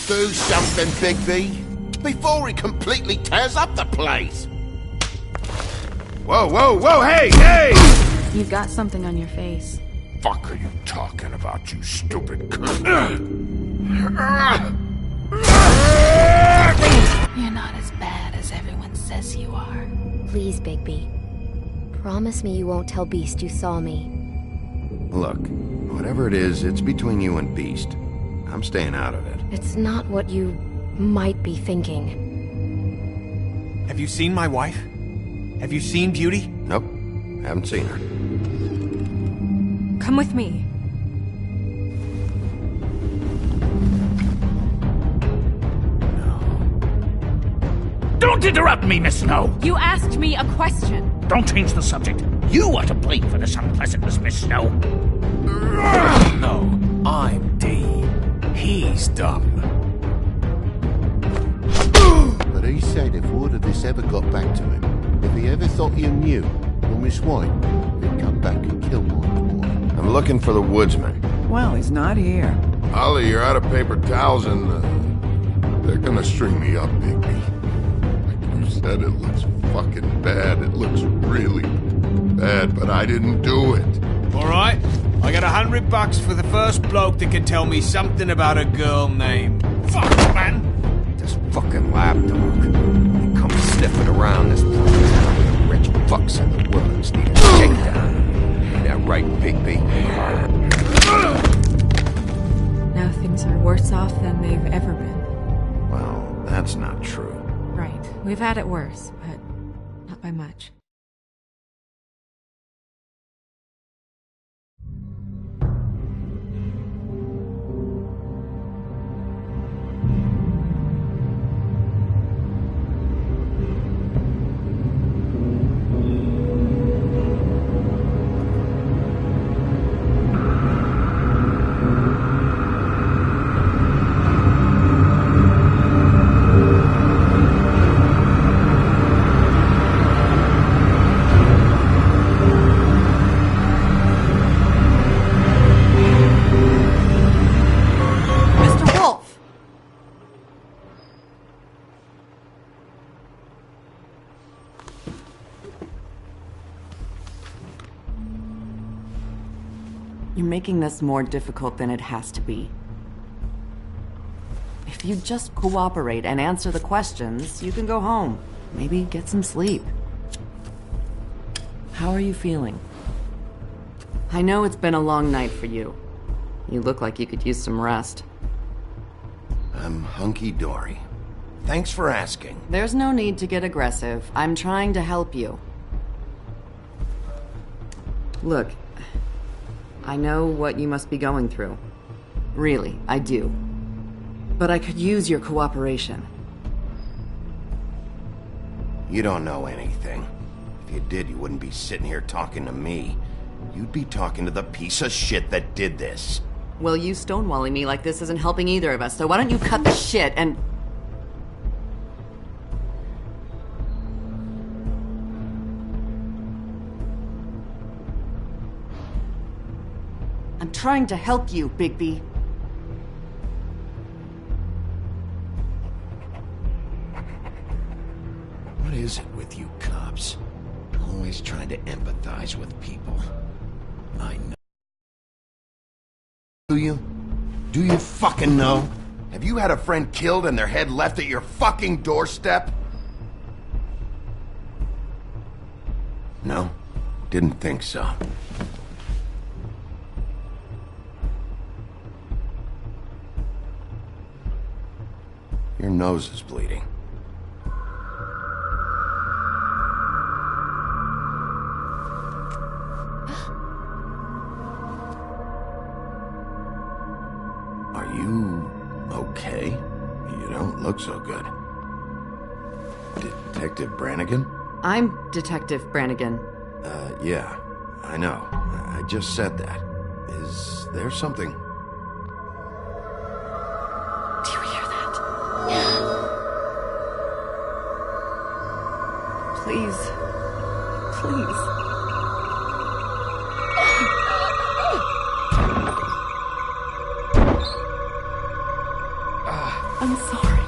Do something, Bigby, before he completely tears up the place. Whoa, whoa, whoa, hey, hey! You've got something on your face. Fuck are you talking about, you stupid cunt? You're not as bad as everyone says you are. Please, Bigby. Promise me you won't tell Beast you saw me. Look, whatever it is, it's between you and Beast. I'm staying out of it. It's not what you might be thinking. Have you seen my wife? Have you seen Beauty? Nope, haven't seen her. Come with me. Don't interrupt me, Miss Snow! You asked me a question. Don't change the subject. You are to blame for this unpleasantness, Miss Snow. No, I'm D. He's dumb. But he said if word of this ever got back to him, if he ever thought you knew, or Miss White, he'd come back and kill my boy. I'm looking for the woodsman. Well, he's not here. Ollie, you're out of paper towels and they're gonna string me up, Bigby. Like you said, it looks fucking bad. It looks really bad, but I didn't do it. Alright, I got $100 for the first bloke that can tell me something about a girl named... Fuck, man! This fucking lapdog. He comes sniffing around this town with the rich fucks in the woods need a shakedown. Ain't that right, Bigby? Now things are worse off than they've ever been. Well, that's not true. Right. We've had it worse, but not by much. You're making this more difficult than it has to be. If you just cooperate and answer the questions, you can go home. Maybe get some sleep. How are you feeling? I know it's been a long night for you. You look like you could use some rest. I'm hunky-dory. Thanks for asking. There's no need to get aggressive. I'm trying to help you. Look, I know what you must be going through. Really, I do. But I could use your cooperation. You don't know anything. If you did, you wouldn't be sitting here talking to me. You'd be talking to the piece of shit that did this. Well, you stonewalling me like this isn't helping either of us, so why don't you cut the shit and... I'm trying to help you, Bigby. What is it with you cops? Always trying to empathize with people. I know. Do you? Do you fucking know? Have you had a friend killed and their head left at your fucking doorstep? No? Didn't think so. Your nose is bleeding. Are you okay? You don't look so good. Detective Brannigan? I'm Detective Brannigan. Yeah, I know. I just said that. Is there something... Do you hear that? Please. Please. I'm sorry.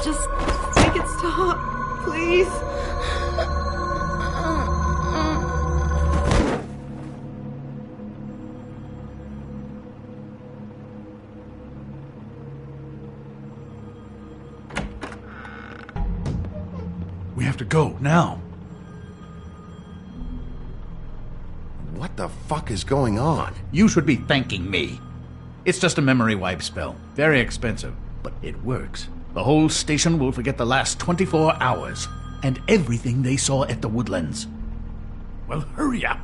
Just make it stop, please. We have to go, now. What the fuck is going on? You should be thanking me. It's just a memory wipe spell. Very expensive, but it works. The whole station will forget the last 24 hours, and everything they saw at the Woodlands. Well, hurry up.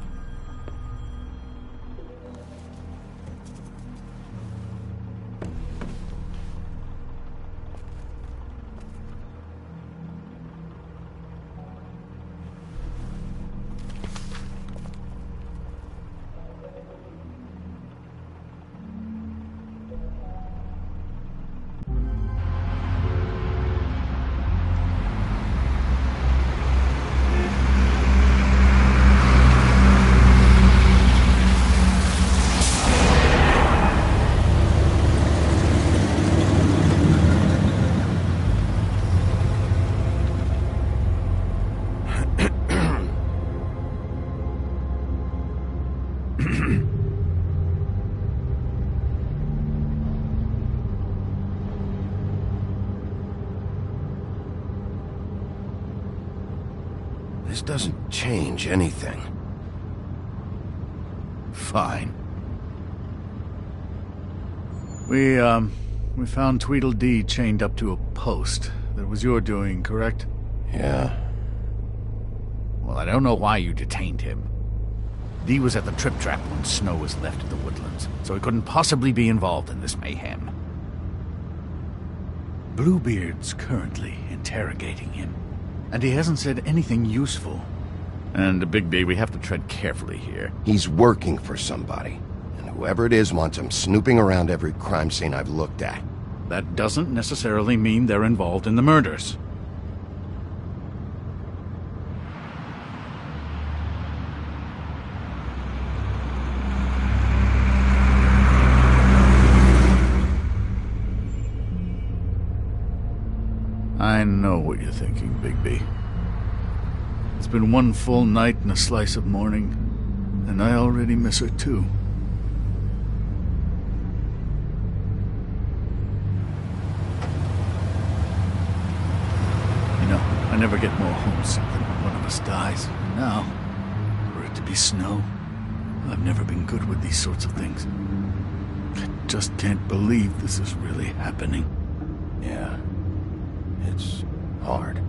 This doesn't change anything. Fine. We found Tweedledee chained up to a post. That was your doing, correct? Yeah. Well, I don't know why you detained him. Dee was at the Trip Trap when Snow was left at the Woodlands, so he couldn't possibly be involved in this mayhem. Bluebeard's currently interrogating him, and he hasn't said anything useful. And Bigby, we have to tread carefully here. He's working for somebody, and whoever it is wants him snooping around every crime scene I've looked at. That doesn't necessarily mean they're involved in the murders. I know what you're thinking, Bigby. It's been one full night and a slice of morning, and I already miss her too. You know, I never get more homesick than when one of us dies. And now, for it to be Snow, I've never been good with these sorts of things. I just can't believe this is really happening. Yeah. It's hard.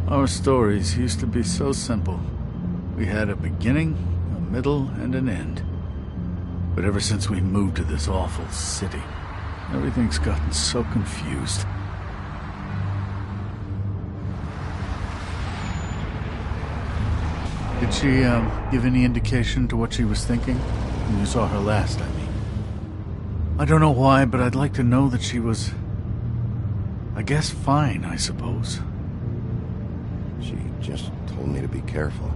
Our stories used to be so simple. We had a beginning, a middle, and an end. But ever since we moved to this awful city, everything's gotten so confused. Did she, give any indication to what she was thinking? When you saw her last, I mean. I don't know why, but I'd like to know that she was... I guess fine, I suppose. She just told me to be careful.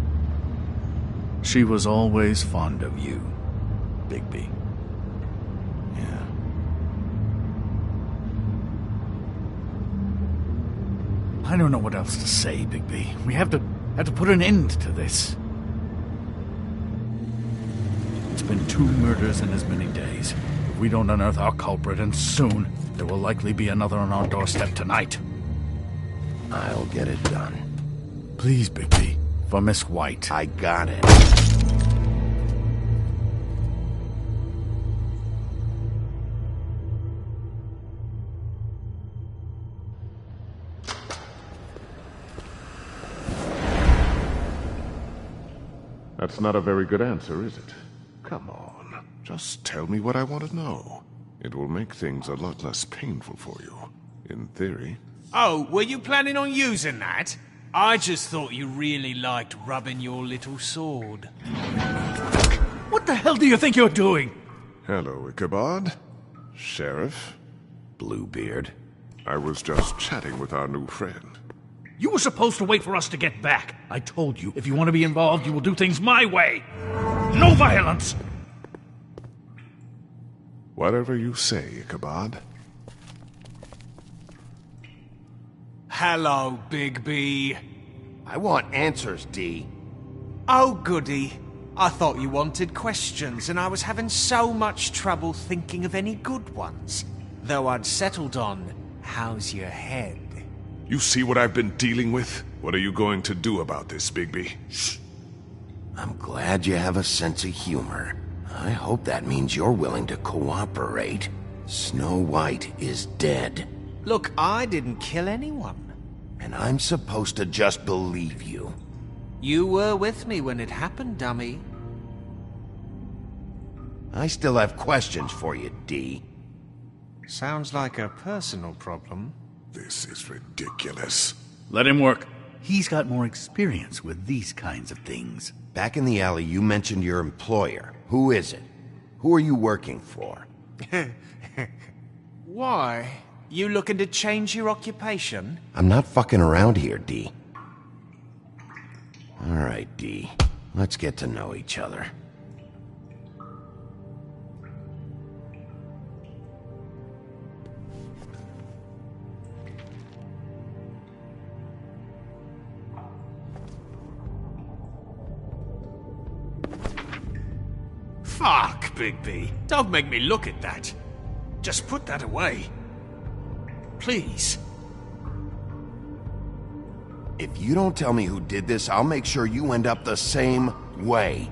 She was always fond of you, Bigby. Yeah. I don't know what else to say, Bigby. We have to put an end to this. It's been 2 murders in as many days. If we don't unearth our culprit, and soon, there will likely be another on our doorstep tonight. I'll get it done. Please, Bigby. For Miss White. I got it. That's not a very good answer, is it? Come on. Just tell me what I want to know. It will make things a lot less painful for you. In theory. Oh, were you planning on using that? I just thought you really liked rubbing your little sword. What the hell do you think you're doing? Hello, Ichabod. Sheriff. Bluebeard. I was just chatting with our new friend. You were supposed to wait for us to get back. I told you, if you want to be involved, you will do things my way. No violence! Whatever you say, Ichabod. Hello, Big B. I want answers, D. Oh, goody. I thought you wanted questions, and I was having so much trouble thinking of any good ones. Though I'd settled on, how's your head? You see what I've been dealing with? What are you going to do about this, Bigby? Shh. I'm glad you have a sense of humor. I hope that means you're willing to cooperate. Snow White is dead. Look, I didn't kill anyone. And I'm supposed to just believe you. You were with me when it happened, dummy. I still have questions for you, D. Sounds like a personal problem. This is ridiculous. Let him work. He's got more experience with these kinds of things. Back in the alley, you mentioned your employer. Who is it? Who are you working for? Why? You looking to change your occupation? I'm not fucking around here, D. All right, D. Let's get to know each other. Fuck, Big B. Don't make me look at that. Just put that away. Please. If you don't tell me who did this, I'll make sure you end up the same way.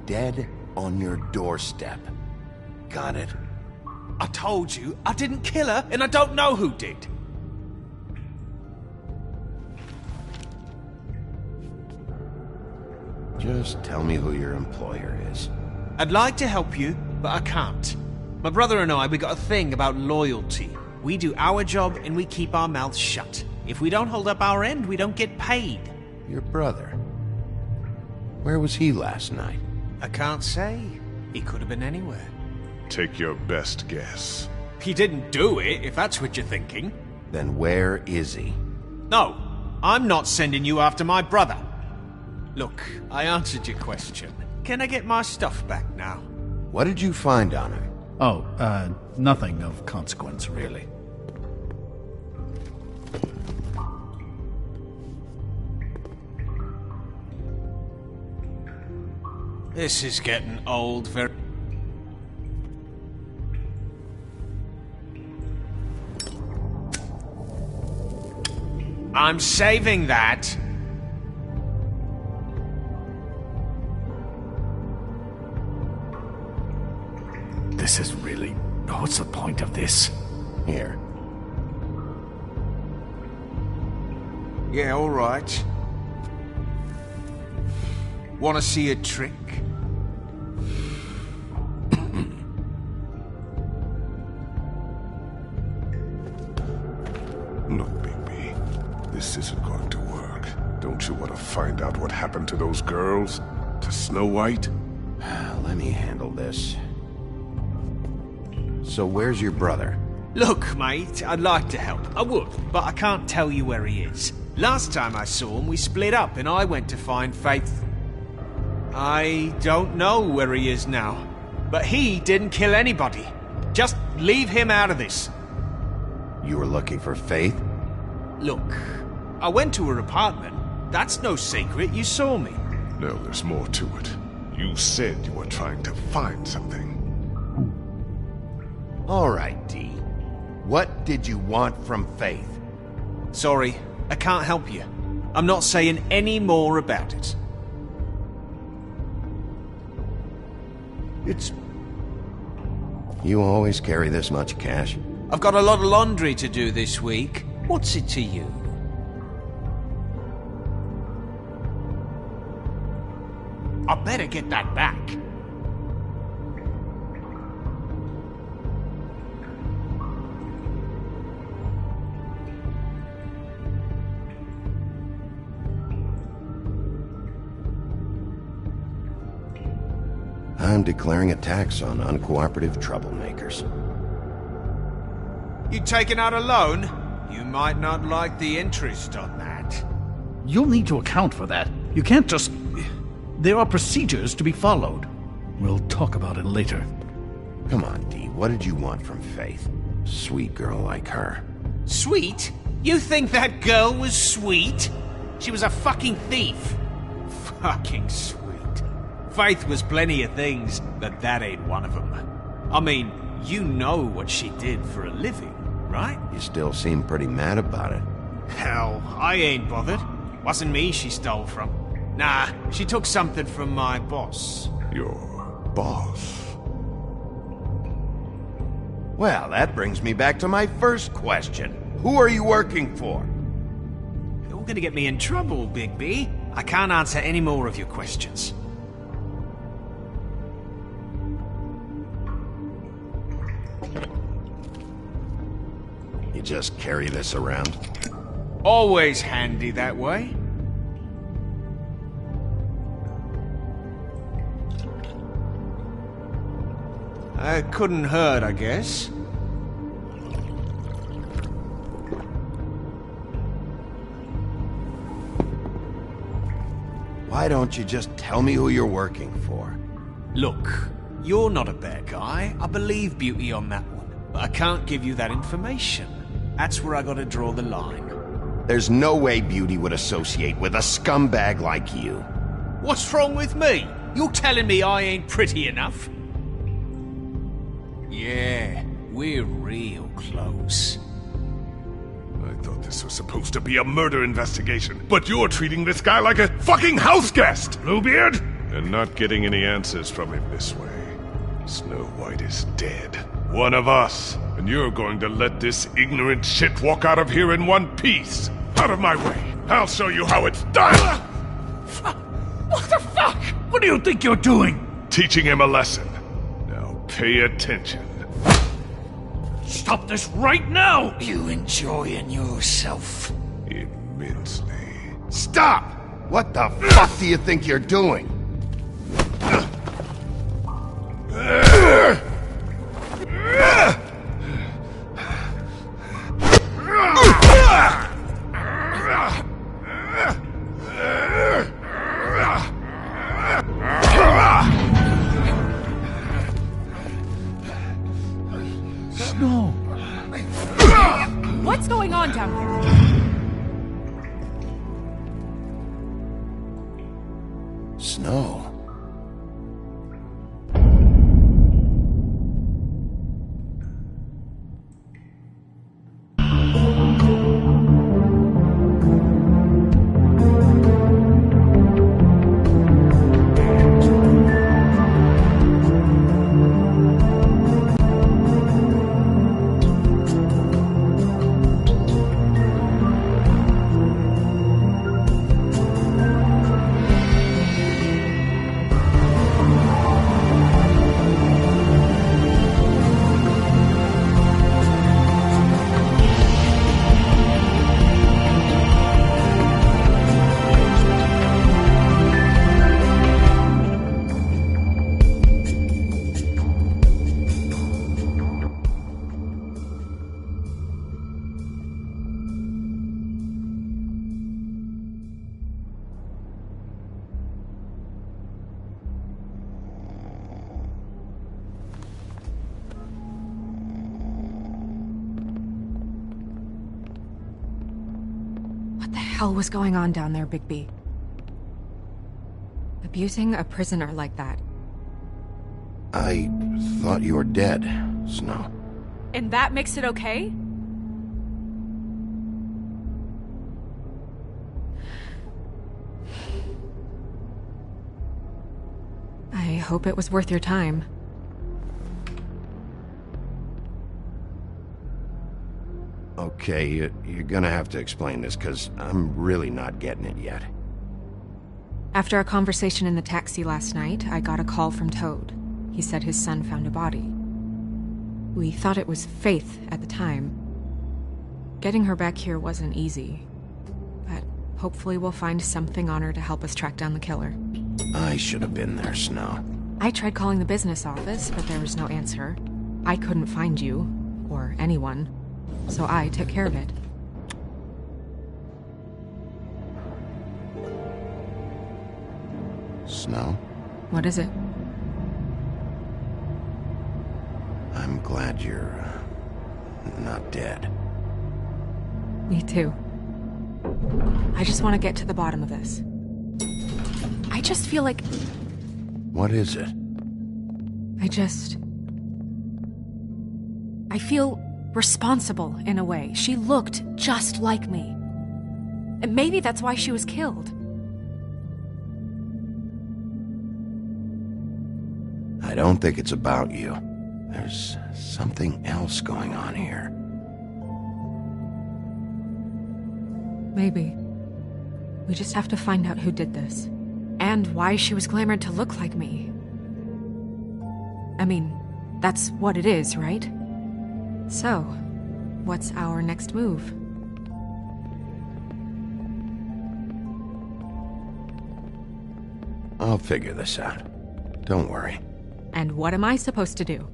Dead on your doorstep. Got it? I told you, I didn't kill her, and I don't know who did. Just tell me who your employer is. I'd like to help you, but I can't. My brother and I, we got a thing about loyalty. We do our job and we keep our mouths shut. If we don't hold up our end, we don't get paid. Your brother? Where was he last night? I can't say. He could have been anywhere. Take your best guess. He didn't do it, if that's what you're thinking. Then where is he? No, I'm not sending you after my brother. Look, I answered your question. Can I get my stuff back now? What did you find on him? Oh, nothing of consequence, really. This is getting old very... I'm saving that. This is really... What's the point of this? Here. Yeah, all right. Want to see a trick? Look, Bigby, this isn't going to work. Don't you want to find out what happened to those girls? To Snow White? Let me handle this. So where's your brother? Look, mate, I'd like to help. I would, but I can't tell you where he is. Last time I saw him, we split up and I went to find Faith. I don't know where he is now, but he didn't kill anybody. Just leave him out of this. You were looking for Faith? Look, I went to her apartment. That's no secret, you saw me. No, there's more to it. You said you were trying to find something. All right, D. What did you want from Faith? Sorry, I can't help you. I'm not saying any more about it. You always carry this much cash? I've got a lot of laundry to do this week. What's it to you? I better get that back. I'm declaring a tax on uncooperative troublemakers. You taking out a loan? You might not like the interest on that. You'll need to account for that. You can't just... There are procedures to be followed. We'll talk about it later. Come on, D. what did you want from Faith? Sweet girl like her. Sweet? You think that girl was sweet? She was a fucking thief. Fucking sweet. Faith was plenty of things, but that ain't one of them. I mean, you know what she did for a living, right? You still seem pretty mad about it. Hell, I ain't bothered. Wasn't me she stole from. Nah, she took something from my boss. Your boss? Well, that brings me back to my first question. Who are you working for? You're gonna get me in trouble, Big B. I can't answer any more of your questions. You just carry this around? Always handy that way. It couldn't hurt, I guess. Why don't you just tell me who you're working for? Look, you're not a bad guy. I believe Beauty on that one. But I can't give you that information. That's where I gotta draw the line. There's no way Beauty would associate with a scumbag like you. What's wrong with me? You're telling me I ain't pretty enough? Yeah, we're real close. I thought this was supposed to be a murder investigation, but you're treating this guy like a fucking house guest, Bluebeard! And not getting any answers from him this way. Snow White is dead. One of us. And you're going to let this ignorant shit walk out of here in one piece. Out of my way. I'll show you how it's done! What the fuck? What do you think you're doing? Teaching him a lesson. Now pay attention. Stop this right now! You enjoying yourself? Immensely. Stop! What the fuck do you think you're doing? No. What's going on down here? Snow. What the hell was going on down there, Bigby? Abusing a prisoner like that. I thought you were dead, Snow. And that makes it okay? I hope it was worth your time. Okay, you're gonna have to explain this, because I'm really not getting it yet. After our conversation in the taxi last night, I got a call from Toad. He said his son found a body. We thought it was Faith at the time. Getting her back here wasn't easy, but hopefully we'll find something on her to help us track down the killer. I should have been there, Snow. I tried calling the business office, but there was no answer. I couldn't find you, or anyone, so I took care of it. Snow? What is it? I'm glad you're not dead. Me too. I just want to get to the bottom of this. I just feel like... What is it? I feel responsible in a way. She looked just like me. And maybe that's why she was killed. I don't think it's about you. There's something else going on here. Maybe. We just have to find out who did this. And why she was glamored to look like me. I mean, that's what it is, right? So, what's our next move? I'll figure this out. Don't worry. And what am I supposed to do?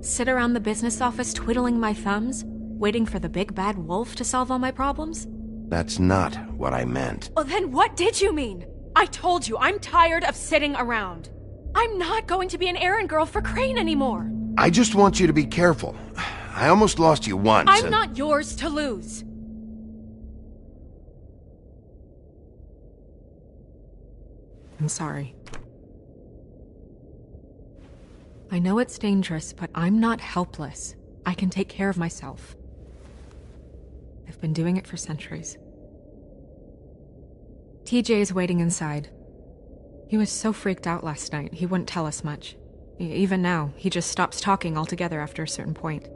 Sit around the business office twiddling my thumbs, waiting for the big bad wolf to solve all my problems? That's not what I meant. Well, then what did you mean? I told you, I'm tired of sitting around. I'm not going to be an errand girl for Crane anymore. I just want you to be careful. I almost lost you once. I'm not yours to lose. I'm sorry. I know it's dangerous, but I'm not helpless. I can take care of myself. I've been doing it for centuries. TJ is waiting inside. He was so freaked out last night, he wouldn't tell us much. Even now, he just stops talking altogether after a certain point.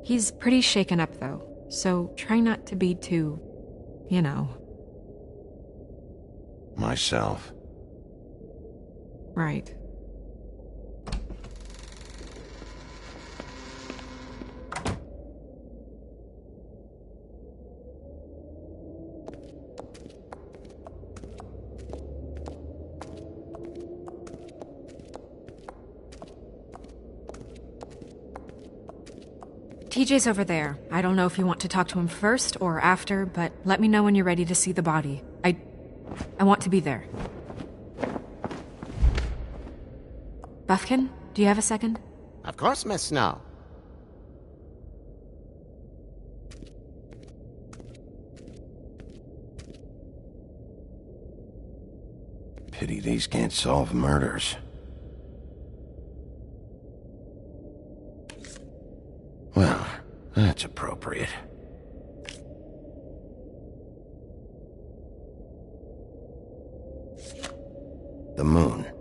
He's pretty shaken up, though, so try not to be too, you know. Myself. Right. TJ's over there. I don't know if you want to talk to him first or after, but let me know when you're ready to see the body. I want to be there. Buffkin, do you have a second? Of course, Miss Snow. Pity these can't solve murders. Well, that's appropriate. The moon.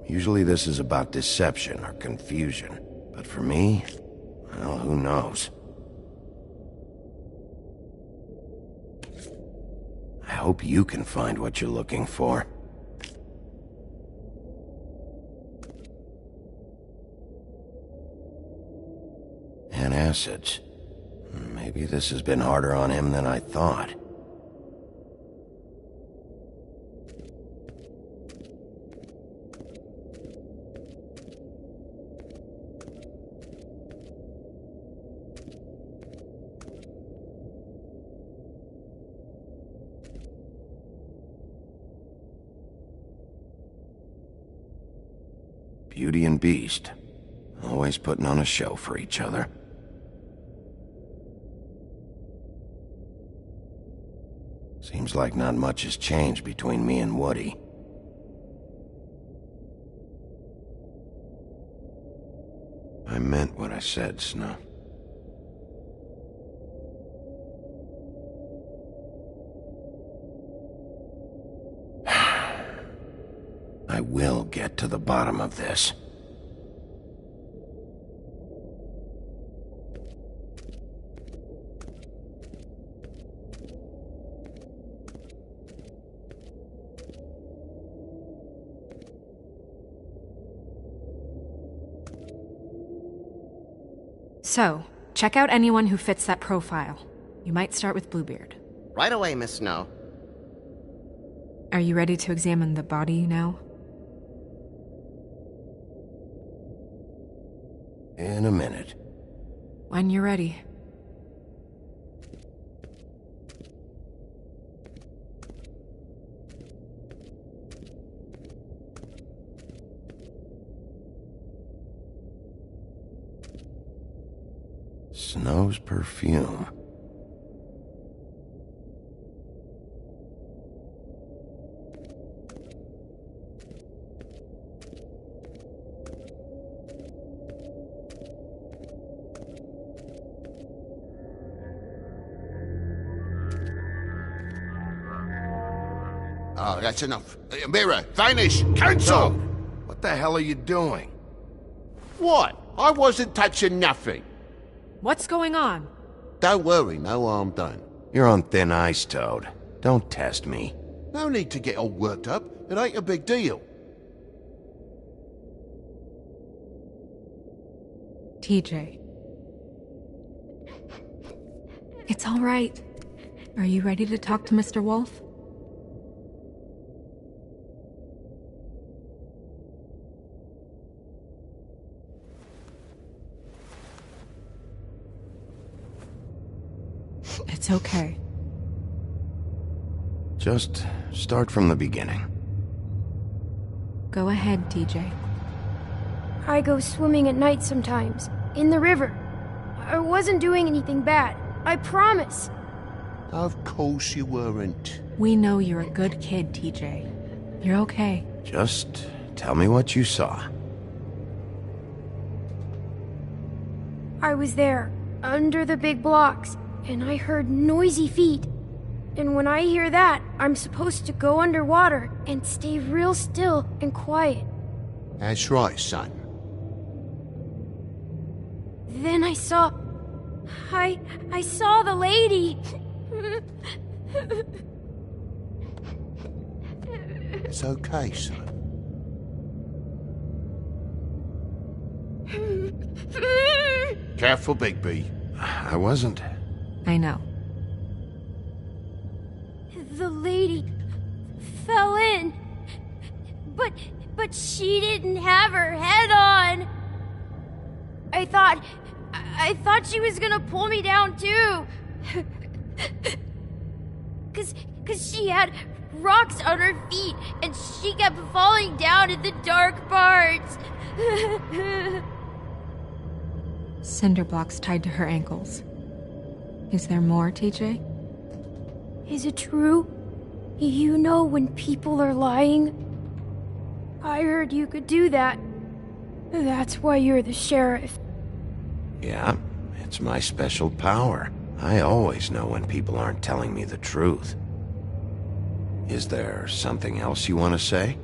Usually this is about deception or confusion. But for me, well, who knows? I hope you can find what you're looking for. Acids. Maybe this has been harder on him than I thought. Beauty and Beast. Always putting on a show for each other. Seems like not much has changed between me and Woody. I meant what I said, Snow. I will get to the bottom of this. So, check out anyone who fits that profile. You might start with Bluebeard. Right away, Miss Snow. Are you ready to examine the body now? In a minute. When you're ready. Snow's perfume. Oh, that's enough. Mirror, vanish, cancel! What the hell are you doing? What? I wasn't touching nothing. What's going on? Don't worry, no harm done. You're on thin ice, Toad. Don't test me. No need to get all worked up. It ain't a big deal. TJ. It's all right. Are you ready to talk to Mr. Wolf? It's okay. Just start from the beginning. Go ahead, TJ. I go swimming at night sometimes, in the river. I wasn't doing anything bad, I promise. Of course you weren't. We know you're a good kid, TJ. You're okay. Just tell me what you saw. I was there, under the big blocks, and I heard noisy feet. And when I hear that, I'm supposed to go underwater and stay real still and quiet. That's right, son. Then I saw the lady. It's okay, son. Careful, Bigby. I wasn't. I know. The lady fell in. But she didn't have her head on. I thought she was gonna pull me down too. Cause she had rocks on her feet and she kept falling down in the dark parts. Cinder blocks tied to her ankles. Is there more, TJ? Is it true? You know when people are lying? I heard you could do that. That's why you're the sheriff. Yeah, it's my special power. I always know when people aren't telling me the truth. Is there something else you want to say?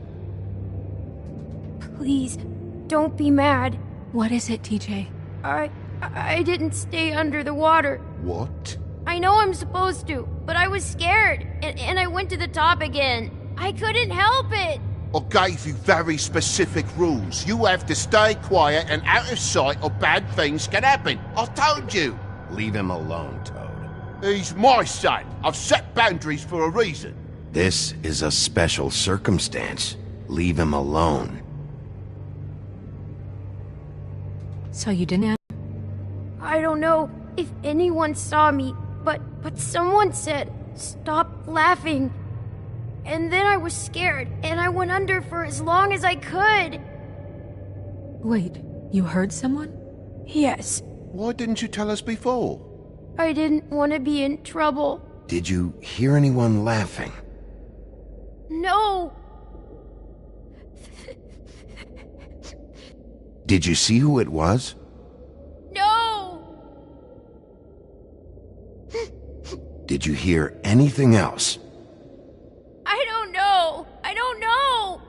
Please, don't be mad. What is it, TJ? I didn't stay under the water. What? I know I'm supposed to, but I was scared, and I went to the top again. I couldn't help it. I gave you very specific rules. You have to stay quiet and out of sight or bad things can happen. I told you. Leave him alone, Toad. He's my son. I've set boundaries for a reason. This is a special circumstance. Leave him alone. So you didn't... I don't know if anyone saw me, but someone said, "Stop laughing." And then I was scared, and I went under for as long as I could. Wait, you heard someone? Yes. Why didn't you tell us before? I didn't want to be in trouble. Did you hear anyone laughing? No. Did you see who it was? No. Did you hear anything else? I don't know. I don't know.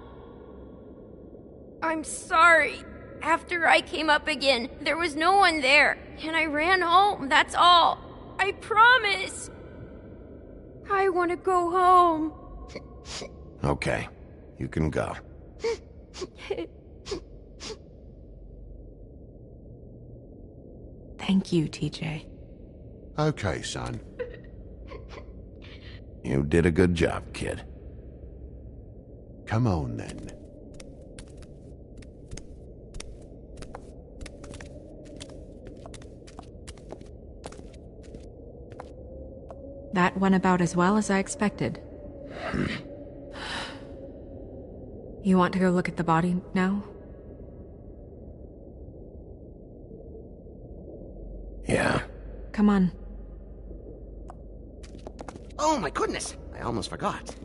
I'm sorry. After I came up again, there was no one there, and I ran home, that's all. I promise. I want to go home. Okay, you can go. Thank you, TJ. Okay, son. You did a good job, kid. Come on, then. That went about as well as I expected. You want to go look at the body now? Yeah. Come on. Oh my goodness! I almost forgot.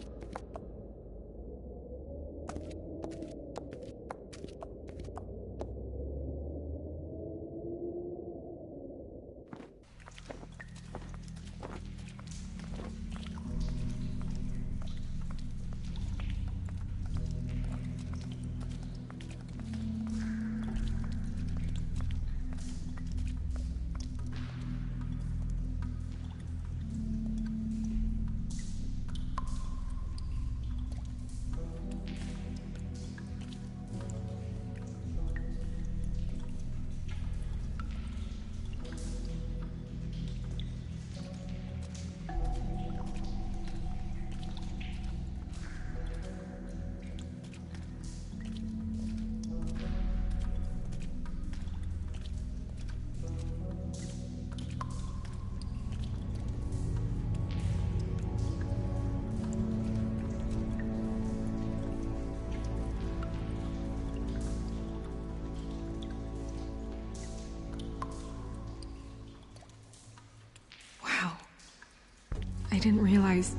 I didn't realize...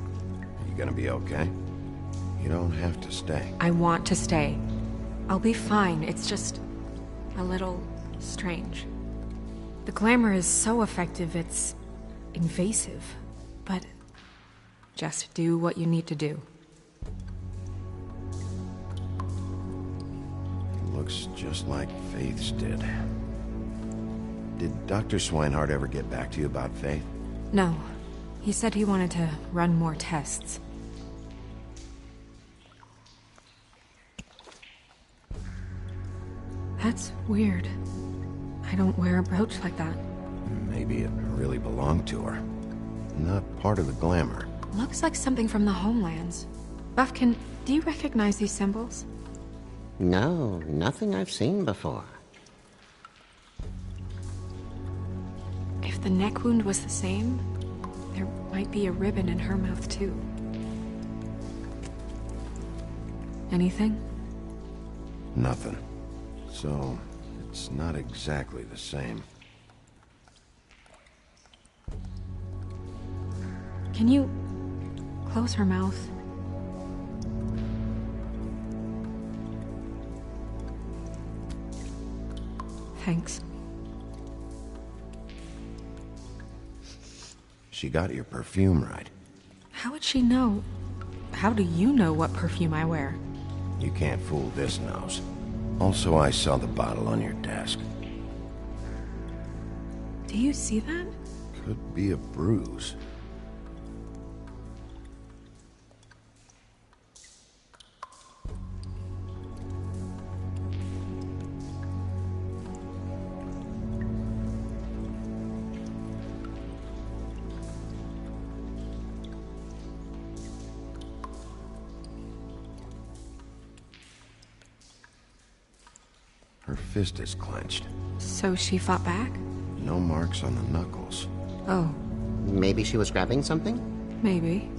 You gonna be okay? You don't have to stay. I want to stay. I'll be fine. It's just... a little... strange. The glamour is so effective, it's... invasive. But... just do what you need to do. It looks just like Faith's did. Did Dr. Swinehart ever get back to you about Faith? No. He said he wanted to run more tests. That's weird. I don't wear a brooch like that. Maybe it really belonged to her. Not part of the glamour. Looks like something from the homelands. Buffkin, do you recognize these symbols? No, nothing I've seen before. If the neck wound was the same, there might be a ribbon in her mouth too. Anything? Nothing. So, it's not exactly the same. Can you close her mouth? Thanks. She got your perfume right. How would she know? How do you know what perfume I wear? You can't fool this nose. Also, I saw the bottle on your desk. Do you see that? Could be a bruise. Her fist is clenched. So she fought back? No marks on the knuckles. Oh. Maybe she was grabbing something? Maybe.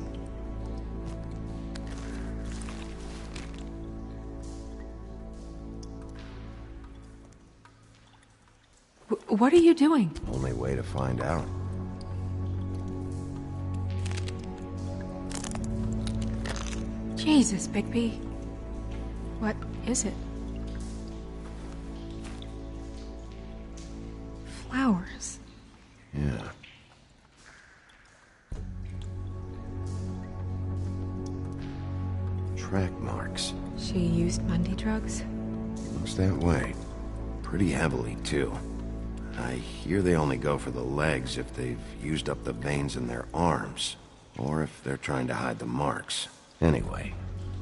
What are you doing? Only way to find out. Jesus, Bigby. What is it? Flowers. Yeah. Track marks. She used Mundy drugs? Looks that way. Pretty heavily, too. I hear they only go for the legs if they've used up the veins in their arms, or if they're trying to hide the marks. Anyway,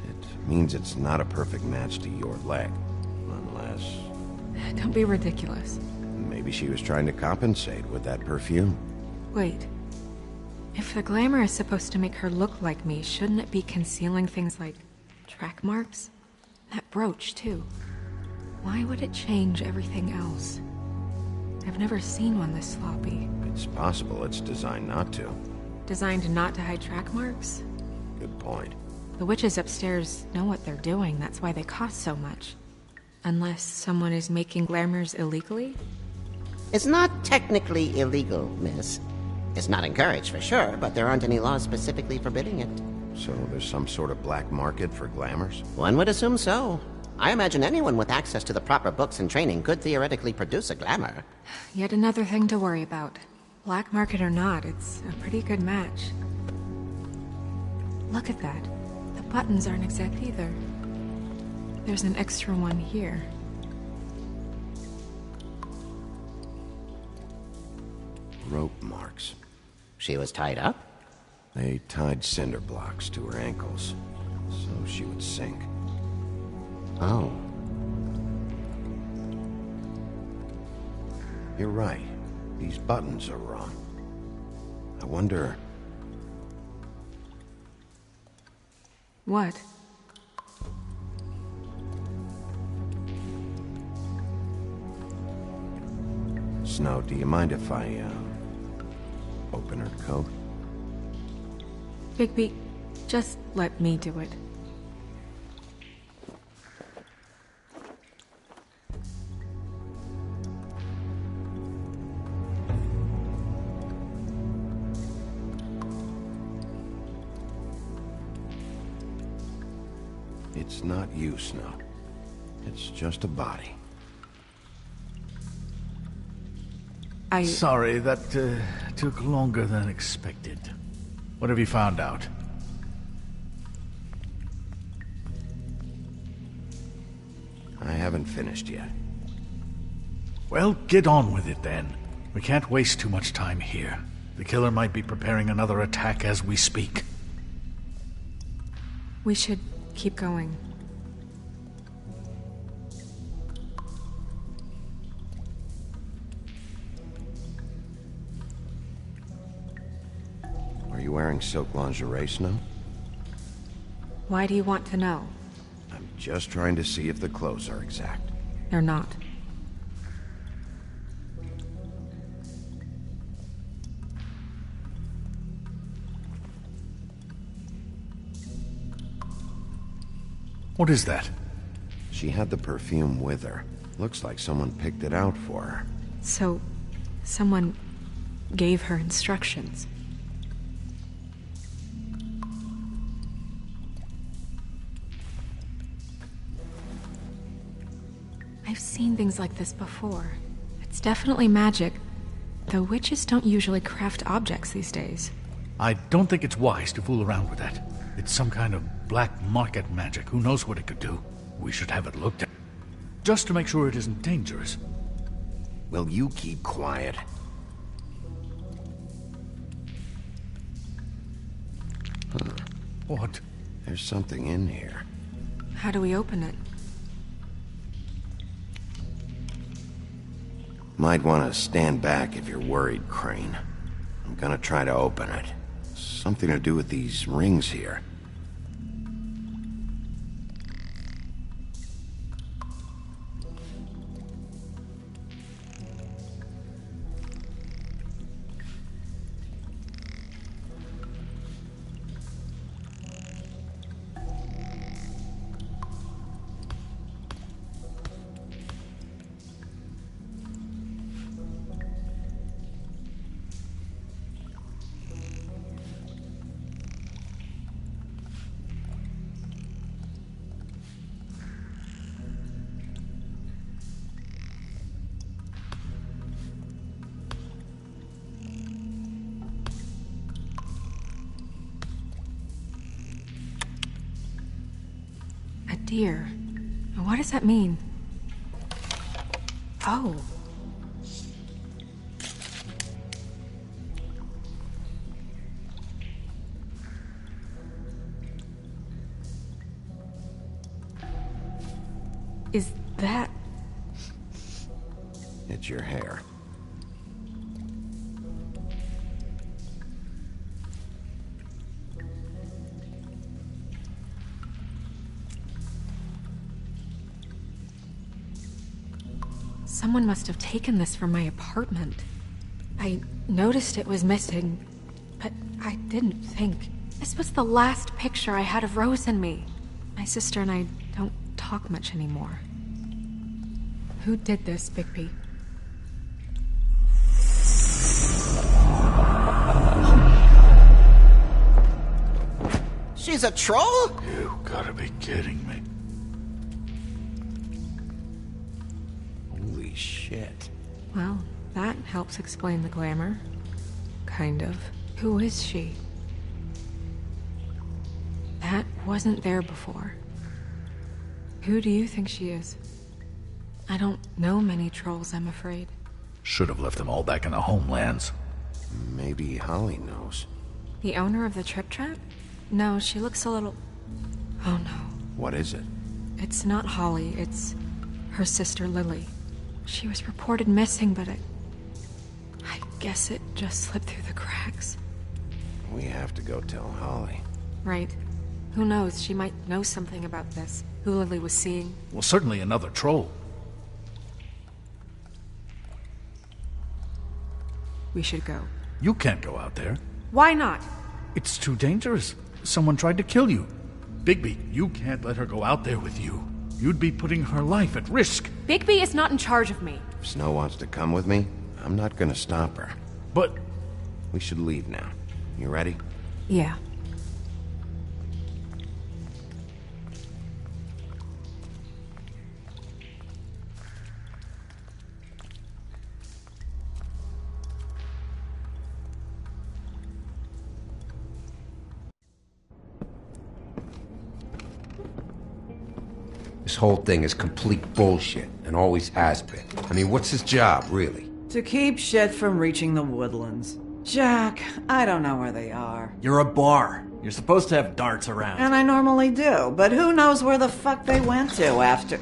it means it's not a perfect match to your leg, unless... Don't be ridiculous. Maybe she was trying to compensate with that perfume. Wait. If the glamour is supposed to make her look like me, shouldn't it be concealing things like track marks? That brooch, too. Why would it change everything else? I've never seen one this sloppy. It's possible it's designed not to. Designed not to hide track marks? Good point. The witches upstairs know what they're doing, that's why they cost so much. Unless someone is making glamours illegally? is not technically illegal, miss. It's not encouraged for sure, but there aren't any laws specifically forbidding it. So there's some sort of black market for glamours? One would assume so. I imagine anyone with access to the proper books and training could theoretically produce a glamour. Yet another thing to worry about. Black market or not, it's a pretty good match. Look at that. The buttons aren't exact either. There's an extra one here. Rope marks. She was tied up? They tied cinder blocks to her ankles, so she would sink. Oh. You're right. These buttons are wrong. I wonder... What? Snow, do you mind if I, open her coat? Bigby, just let me do it. It's not you, Snow. It's just a body. Sorry, that took longer than expected. What have you found out? I haven't finished yet. Well, get on with it then. We can't waste too much time here. The killer might be preparing another attack as we speak. We should keep going. Are you wearing silk lingerie, Snow? Why do you want to know? I'm just trying to see if the clothes are exact. They're not. What is that? She had the perfume with her. Looks like someone picked it out for her. So, someone gave her instructions. I've seen things like this before. It's definitely magic, though witches don't usually craft objects these days. I don't think it's wise to fool around with that. It's some kind of black market magic. Who knows what it could do? We should have it looked at. Just to make sure it isn't dangerous. Will you keep quiet? Huh. What? There's something in here. How do we open it? Might want to stand back if you're worried, Crane. I'm gonna try to open it. Something to do with these rings here. Dear, what does that mean? Oh. Is that... It's your hair. Someone must have taken this from my apartment. I noticed it was missing, but I didn't think. This was the last picture I had of Rose and me. My sister and I don't talk much anymore. Who did this, Bigby? She's a troll? You gotta be kidding me. Holy shit. Well, that helps explain the glamour. Kind of. Who is she? That wasn't there before. Who do you think she is? I don't know many trolls, I'm afraid. Should have left them all back in the homelands. Maybe Holly knows. The owner of the Trip Trap? No, she looks a little... Oh no. What is it? It's not Holly, it's her sister Lily. She was reported missing, but I guess it just slipped through the cracks. We have to go tell Holly. Right. Who knows, she might know something about this. Who Lily was seeing. Well, certainly another troll. We should go. You can't go out there. Why not? It's too dangerous. Someone tried to kill you. Bigby, you can't let her go out there with you. You'd be putting her life at risk. Bigby is not in charge of me. If Snow wants to come with me, I'm not gonna stop her. But... We should leave now. You ready? Yeah. This whole thing is complete bullshit, and always has been. I mean, what's his job, really? To keep shit from reaching the woodlands. Jack, I don't know where they are. You're a bar. You're supposed to have darts around. And I normally do, but who knows where the fuck they went to after...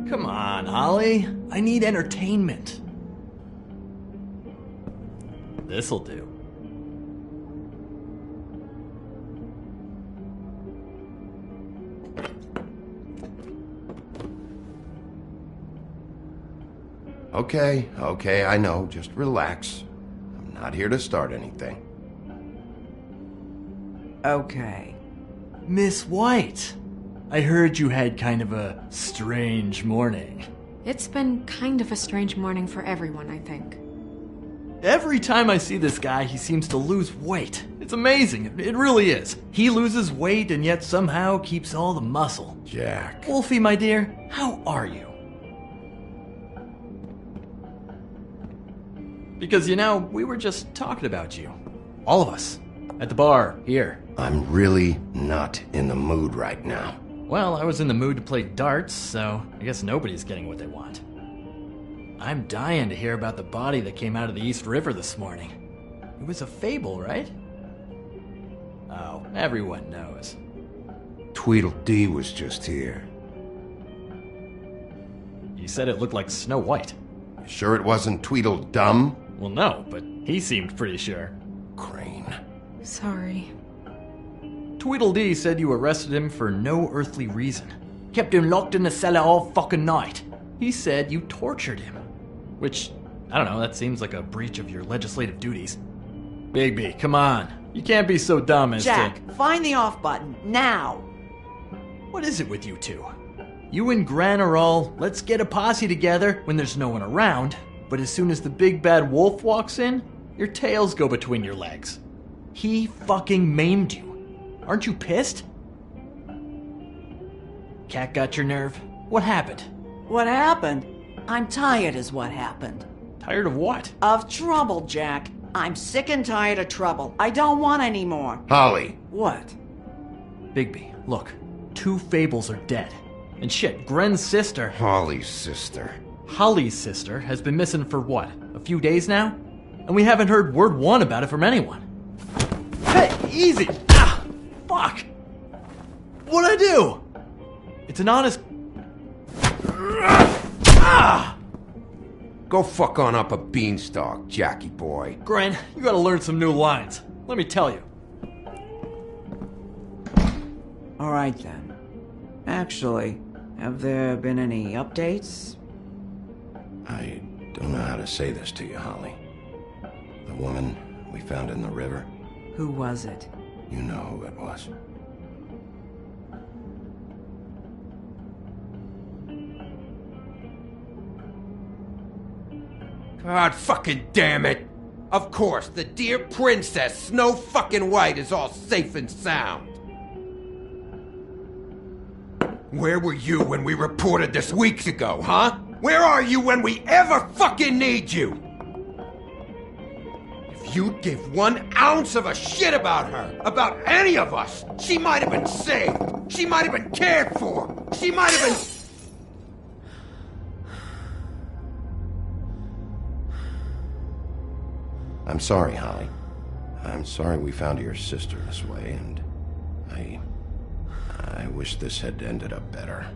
Come on, Holly. I need entertainment. This'll do. Okay, I know. Just relax. I'm not here to start anything. Okay. Miss White, I heard you had kind of a strange morning. It's been kind of a strange morning for everyone, I think. Every time I see this guy, he seems to lose weight. It's amazing. It really is. He loses weight and yet somehow keeps all the muscle. Jack. Wolfie, my dear, how are you? Because, you know, we were just talking about you. All of us. At the bar, here. I'm really not in the mood right now. Well, I was in the mood to play darts, so I guess nobody's getting what they want. I'm dying to hear about the body that came out of the East River this morning. It was a fable, right? Oh, everyone knows. Tweedledee was just here. You said it looked like Snow White. You sure it wasn't Tweedledum? Well, no, but he seemed pretty sure. Crane. Sorry. Tweedledee said you arrested him for no earthly reason. Kept him locked in the cellar all fucking night. He said you tortured him. Which, I don't know, that seems like a breach of your legislative duties. Bigby, come on. You can't be so dumb as Jack, find the off button, now! What is it with you two? You and Gran are all, let's get a posse together when there's no one around, but as soon as the big bad wolf walks in, your tails go between your legs. He fucking maimed you. Aren't you pissed? Cat got your nerve? What happened? What happened? I'm tired is what happened. Tired of what? Of trouble, Jack. I'm sick and tired of trouble. I don't want any more. Holly. What? Bigby, look. 2 fables are dead. And shit, Gren's sister... Holly's sister. Holly's sister has been missing for what? A few days now? And we haven't heard word one about it from anyone. Hey, easy! Ah! Fuck! What'd I do? It's an honest... Ah! Go fuck on up a beanstalk, Jackie boy. Gren, you gotta learn some new lines. Let me tell you. Alright then. Actually, have there been any updates? I don't know how to say this to you, Holly. The woman we found in the river. Who was it? You know who it was. God fucking damn it! Of course, the dear princess, Snow fucking White, is all safe and sound. Where were you when we reported this weeks ago, huh? Where are you when we ever fucking need you? If you'd give 1 ounce of a shit about her, about any of us, she might have been saved. She might have been cared for. She might have been... I'm sorry, Holly. I'm sorry we found your sister this way, and I wish this had ended up better.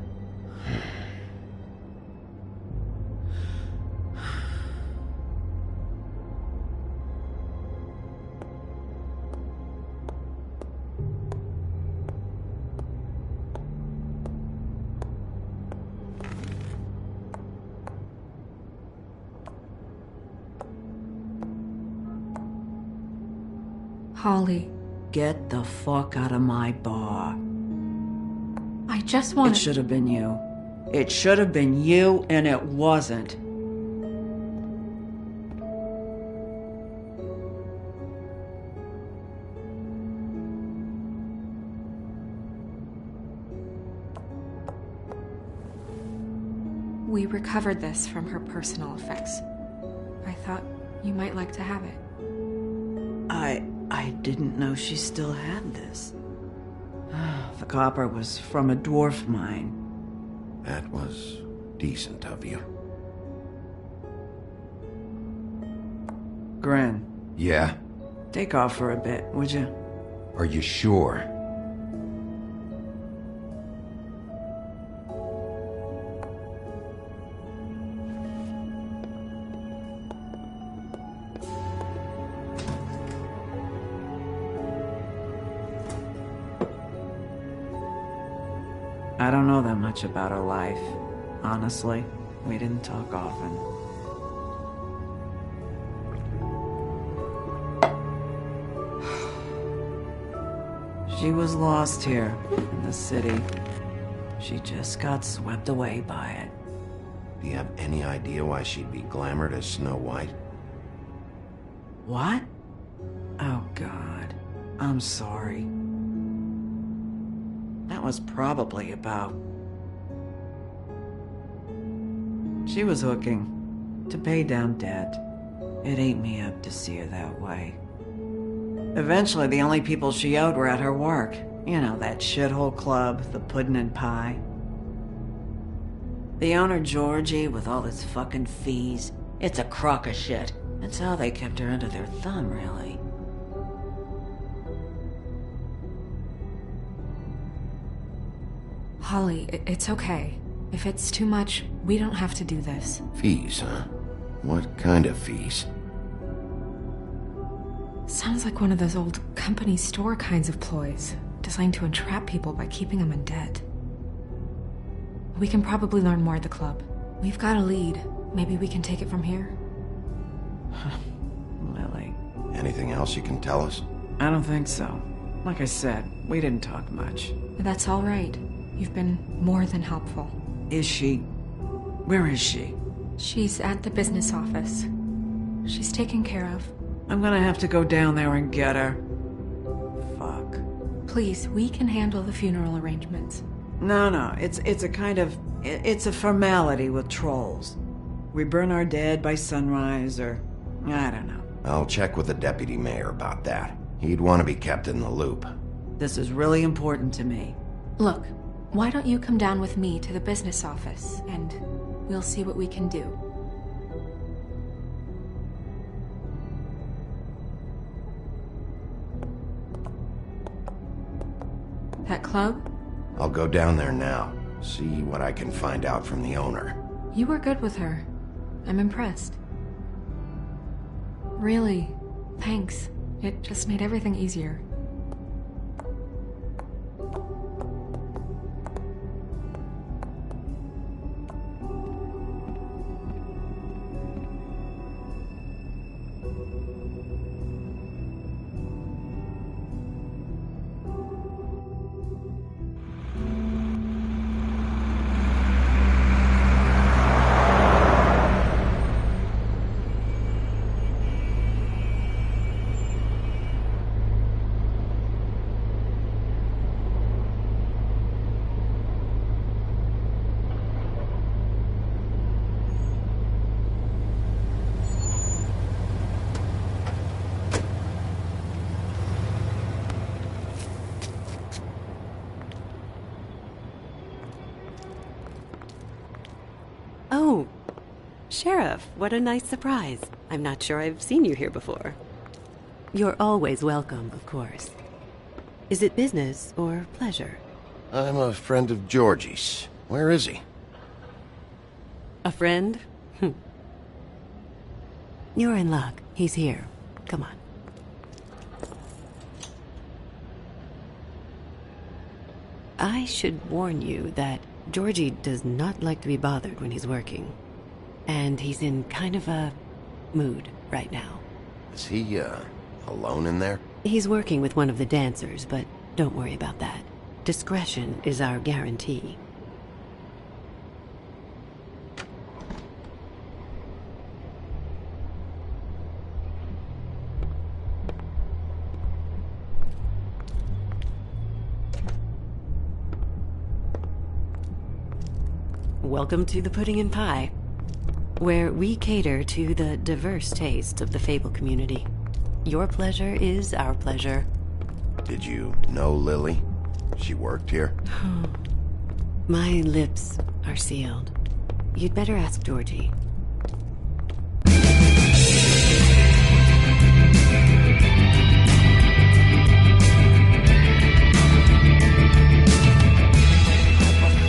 Holly, Get the fuck out of my bar. I just want It should have been you. It should have been you, and it wasn't. We recovered this from her personal effects. I thought you might like to have it. I didn't know she still had this. The copper was from a dwarf mine. That was decent of you. Gren, Yeah? take off for a bit, would you? Are you sure? I don't know that much about her life. Honestly, we didn't talk often. She was lost here in the city. She just got swept away by it. Do you have any idea why she'd be glamored as Snow White? What? Oh, God. I'm sorry. That was probably about... She was hooking to pay down debt. It ate me up to see her that way. Eventually, the only people she owed were at her work. You know, that shithole club, the Puddin' and Pie. The owner, Georgie, with all his fucking fees. It's a crock of shit. That's how they kept her under their thumb, really. Holly, it's okay. If it's too much, we don't have to do this. Fees, huh? What kind of fees? Sounds like one of those old company store kinds of ploys, designed to entrap people by keeping them in debt. We can probably learn more at the club. We've got a lead. Maybe we can take it from here? Lily. Anything else you can tell us? I don't think so. Like I said, we didn't talk much. That's all right. You've been more than helpful. Is she... Where is she? She's at the business office. She's taken care of. I'm gonna have to go down there and get her. Fuck. Please, we can handle the funeral arrangements. No, it's a kind of... It's a formality with trolls. We burn our dead by sunrise, or... I don't know. I'll check with the deputy mayor about that. He'd want to be kept in the loop. This is really important to me. Look, why don't you come down with me to the business office, and we'll see what we can do. That club? I'll go down there now, see what I can find out from the owner. You were good with her. I'm impressed. Really, thanks. It just made everything easier. Sheriff, what a nice surprise. I'm not sure I've seen you here before. You're always welcome, of course. Is it business or pleasure? I'm a friend of Georgie's. Where is he? A friend? You're in luck. He's here. Come on. I should warn you that Georgie does not like to be bothered when he's working. And he's in kind of a mood right now. Is he, alone in there? He's working with one of the dancers, but don't worry about that. Discretion is our guarantee. Welcome to the Pudding and Pie, where we cater to the diverse tastes of the Fable community. Your pleasure is our pleasure. Did you know Lily? She worked here? My lips are sealed. You'd better ask Georgie.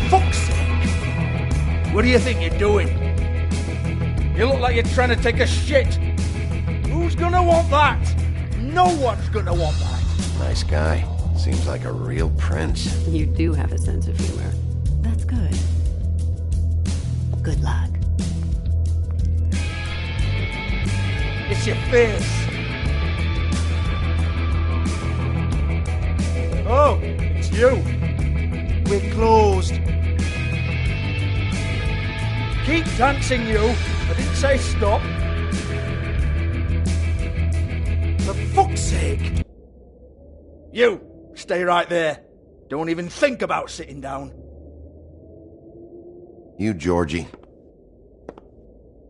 Fuck's sake! What do you think you're doing? You look like you're trying to take a shit. Who's gonna want that? No one's gonna want that. Nice guy. Seems like a real prince. You do have a sense of humor. That's good. Good luck. It's your face. Oh, it's you. We're closed. Keep dancing, you. I didn't say stop. For fuck's sake. You, stay right there. Don't even think about sitting down. You, Georgie.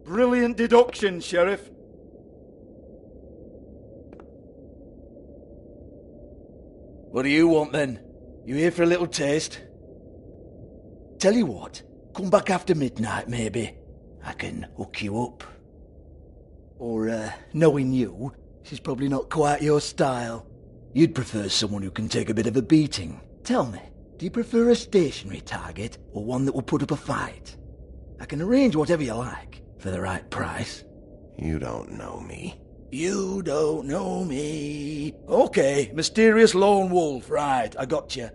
Brilliant deduction, Sheriff. What do you want, then? You here for a little taste? Tell you what, come back after midnight, maybe. I can hook you up. Or, knowing you, she's probably not quite your style. You'd prefer someone who can take a bit of a beating. Tell me, do you prefer a stationary target or one that will put up a fight? I can arrange whatever you like for the right price. You don't know me. You don't know me. Okay, mysterious lone wolf, right, I got you.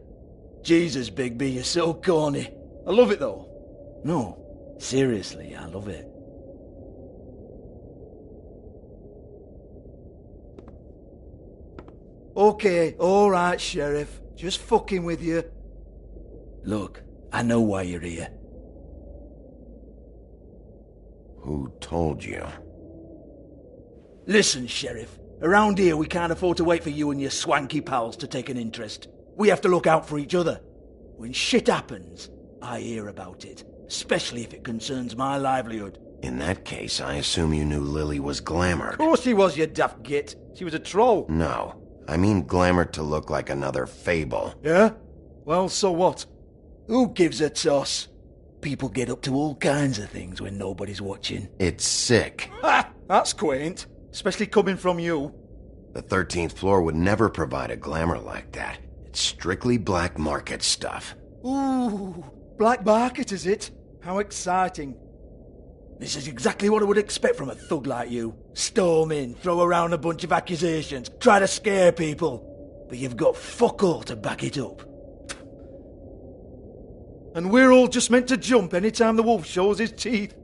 Jesus, Bigby, you're so corny. I love it, though. No, seriously, I love it. Okay, alright, Sheriff. Just fucking with you. Look, I know why you're here. Who told you? Listen, Sheriff. Around here, we can't afford to wait for you and your swanky pals to take an interest. We have to look out for each other. When shit happens, I hear about it. Especially if it concerns my livelihood. In that case, I assume you knew Lily was glamored. Of course she was, you daft git. She was a troll. No. I mean glamored to look like another Fable. Yeah? Well, so what? Who gives a toss? People get up to all kinds of things when nobody's watching. It's sick. Ha! That's quaint. Especially coming from you. The 13th floor would never provide a glamour like that. It's strictly black market stuff. Ooh, black market is it? How exciting. This is exactly what I would expect from a thug like you. Storm in, throw around a bunch of accusations, try to scare people. But you've got fuck all to back it up. And we're all just meant to jump any time the wolf shows his teeth.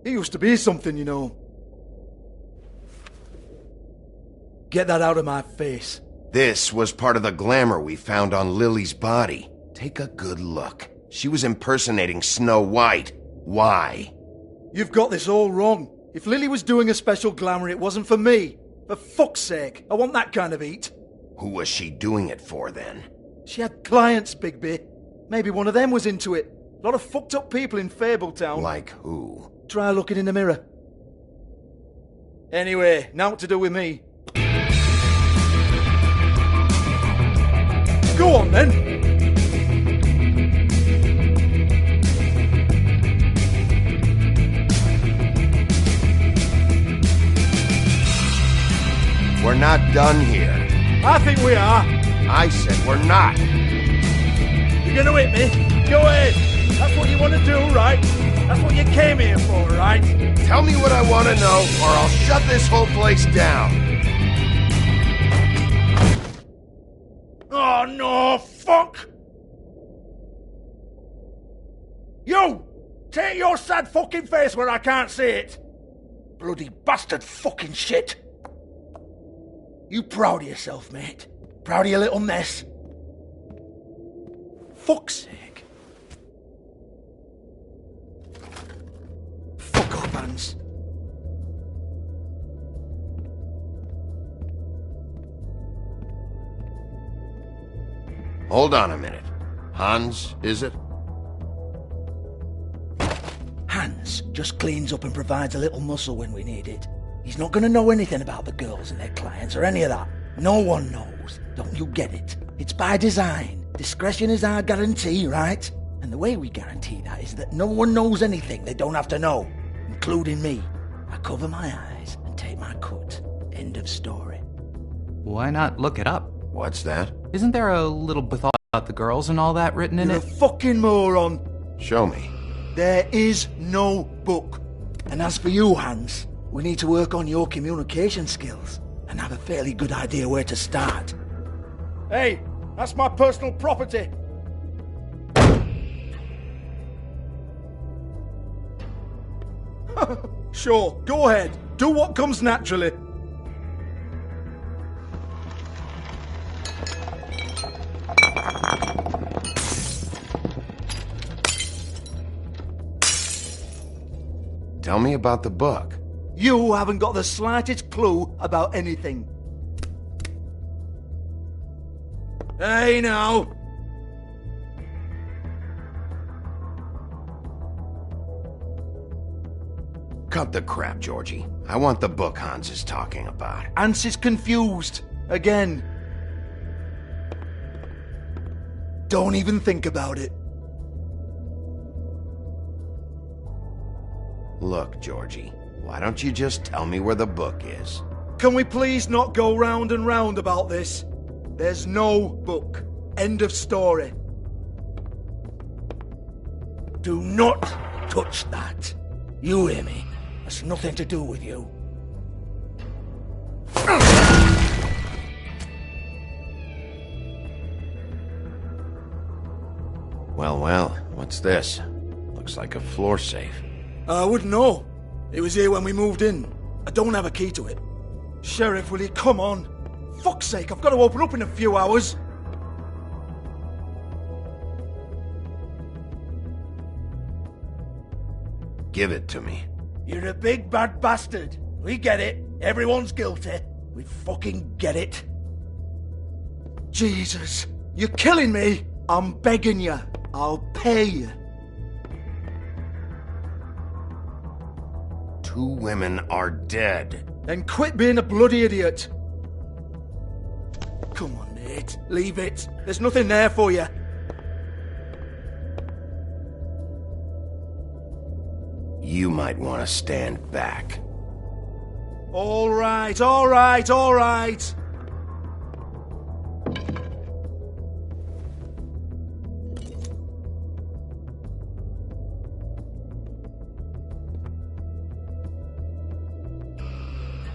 He used to be something, you know. Get that out of my face. This was part of the glamour we found on Lily's body. Take a good look. She was impersonating Snow White. Why? You've got this all wrong. If Lily was doing a special glamour, it wasn't for me. For fuck's sake, I want that kind of eat. Who was she doing it for, then? She had clients, Bigby. Maybe one of them was into it. A lot of fucked up people in Fabletown. Like who? Try looking in the mirror. Anyway, now what to do with me. Go on, then. not done here. I think we are. I said we're not. You're gonna hit me? Go ahead. That's what you want to do, right? That's what you came here for, right? Tell me what I want to know, or I'll shut this whole place down. Oh, no, fuck! You! Take your sad fucking face where I can't see it! Bloody bastard fucking shit! You proud of yourself, mate? Proud of your little mess? Fuck's sake. Fuck up, Hans. Hold on a minute. Hans, is it? Hans just cleans up and provides a little muscle when we need it. He's not going to know anything about the girls and their clients or any of that. No one knows. Don't you get it? It's by design. Discretion is our guarantee, right? And the way we guarantee that is that no one knows anything they don't have to know, including me. I cover my eyes and take my cut. End of story. Why not look it up? What's that? Isn't there a little thought about the girls and all that written in You're it? a fucking moron. Show me. There is no book. And as for you, Hans, we need to work on your communication skills and have a fairly good idea where to start. Hey, that's my personal property. Sure, go ahead. Do what comes naturally. Tell me about the book. You haven't got the slightest clue about anything. Hey, now. Cut the crap, Georgie. I want the book Hans is talking about. Hans is confused. Again. Don't even think about it. Look, Georgie, why don't you just tell me where the book is? Can we please not go round and round about this? There's no book. End of story. Do not touch that. You hear me? That's nothing to do with you. Well, what's this? Looks like a floor safe. I wouldn't know. It was here when we moved in. I don't have a key to it. Sheriff, will you come on? Fuck's sake, I've got to open up in a few hours. Give it to me. You're a big bad bastard. We get it. Everyone's guilty. We fucking get it. Jesus, you're killing me. I'm begging you. I'll pay you. 2 women are dead. Then quit being a bloody idiot. Come on, Nate. Leave it. There's nothing there for you. You might want to stand back. All right, all right, all right.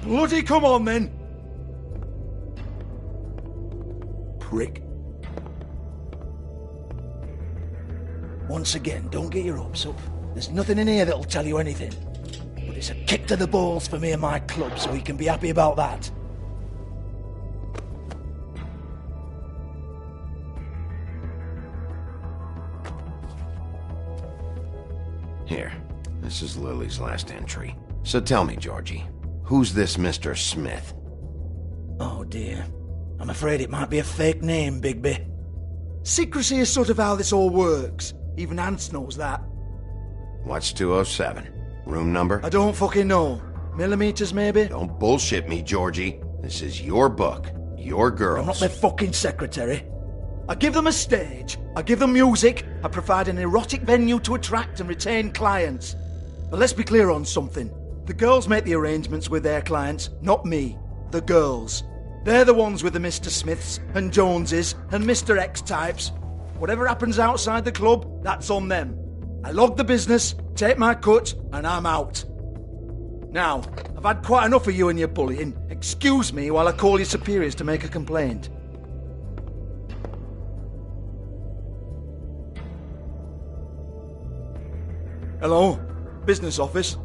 Bloody come on, then. Prick. Once again, don't get your hopes up. There's nothing in here that'll tell you anything. But it's a kick to the balls for me and my club, so we can be happy about that. Here, this is Lily's last entry. So tell me, Georgie, who's this Mr. Smith? Oh dear. I'm afraid it might be a fake name, Bigby. Secrecy is sort of how this all works. Even Hans knows that. What's 207? Room number? I don't fucking know. Millimeters, maybe? Don't bullshit me, Georgie. This is your book. Your girls. I'm not their fucking secretary. I give them a stage. I give them music. I provide an erotic venue to attract and retain clients. But let's be clear on something. The girls make the arrangements with their clients, not me. The girls. They're the ones with the Mr. Smiths and Joneses and Mr. X types. Whatever happens outside the club, that's on them. I log the business, take my cut, and I'm out. Now, I've had quite enough of you and your bullying. Excuse me while I call your superiors to make a complaint. Hello? Business office?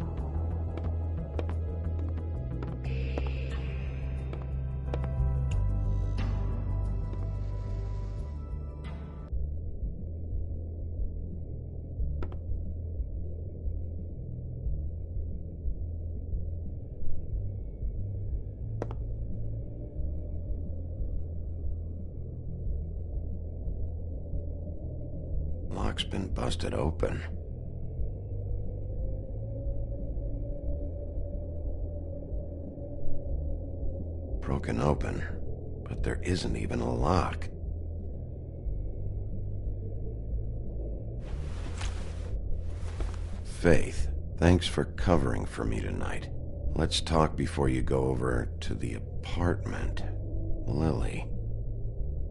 Lock's been busted open. Broken open, but there isn't even a lock. Faith, thanks for covering for me tonight. Let's talk before you go over to the apartment. Lily.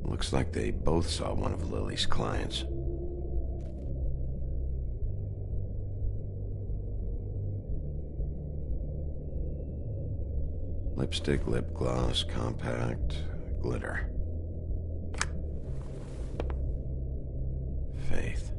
Looks like they both saw one of Lily's clients. Lipstick, lip gloss, compact, glitter. Faith.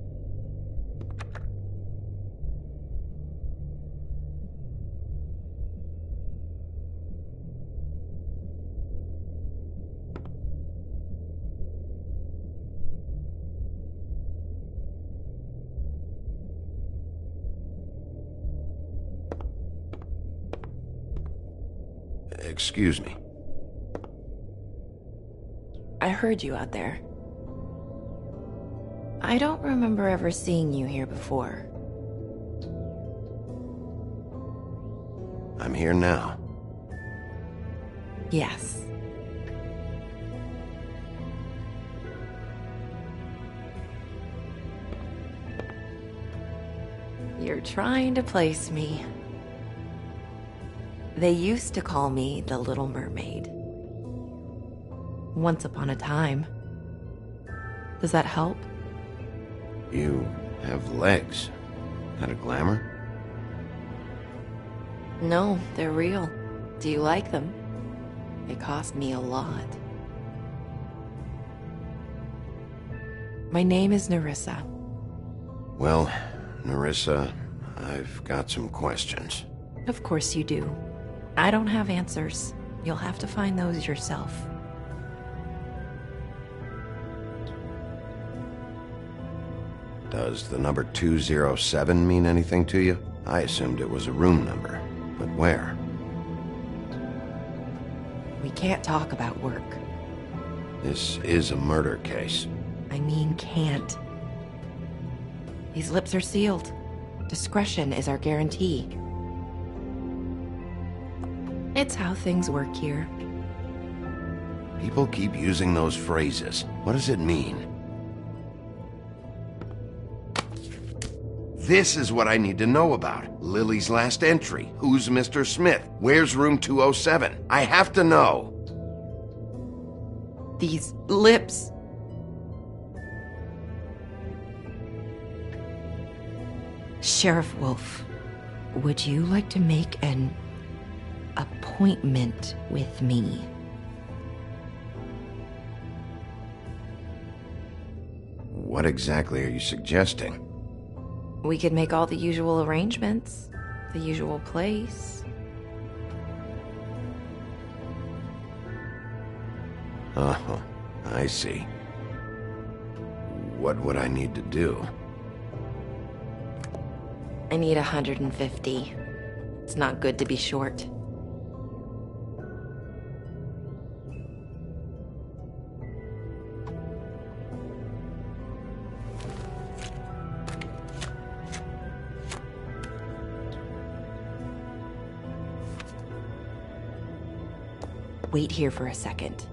Excuse me. I heard you out there. I don't remember ever seeing you here before. I'm here now. Yes. You're trying to place me. They used to call me the Little Mermaid. Once upon a time. Does that help? You have legs. That a glamour? No, they're real. Do you like them? They cost me a lot. My name is Nerissa. Well, Nerissa, I've got some questions. Of course you do. I don't have answers. You'll have to find those yourself. Does the number 207 mean anything to you? I assumed it was a room number, but where? We can't talk about work. This is a murder case. I mean can't. These lips are sealed. Discretion is our guarantee. It's how things work here. People keep using those phrases. What does it mean? This is what I need to know about. Lily's last entry. Who's Mr. Smith? Where's room 207? I have to know. These lips. Sheriff Wolf, would you like to make an appointment with me? What exactly are you suggesting? We could make all the usual arrangements. The usual place. Oh, I see. What would I need to do? I need 150. It's not good to be short. Wait here for a second.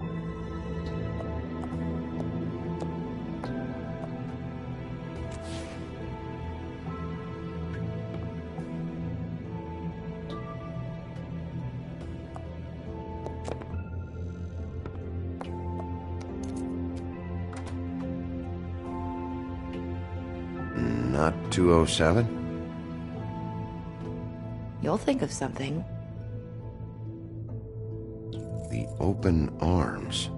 Not 207? You'll think of something. The open arms.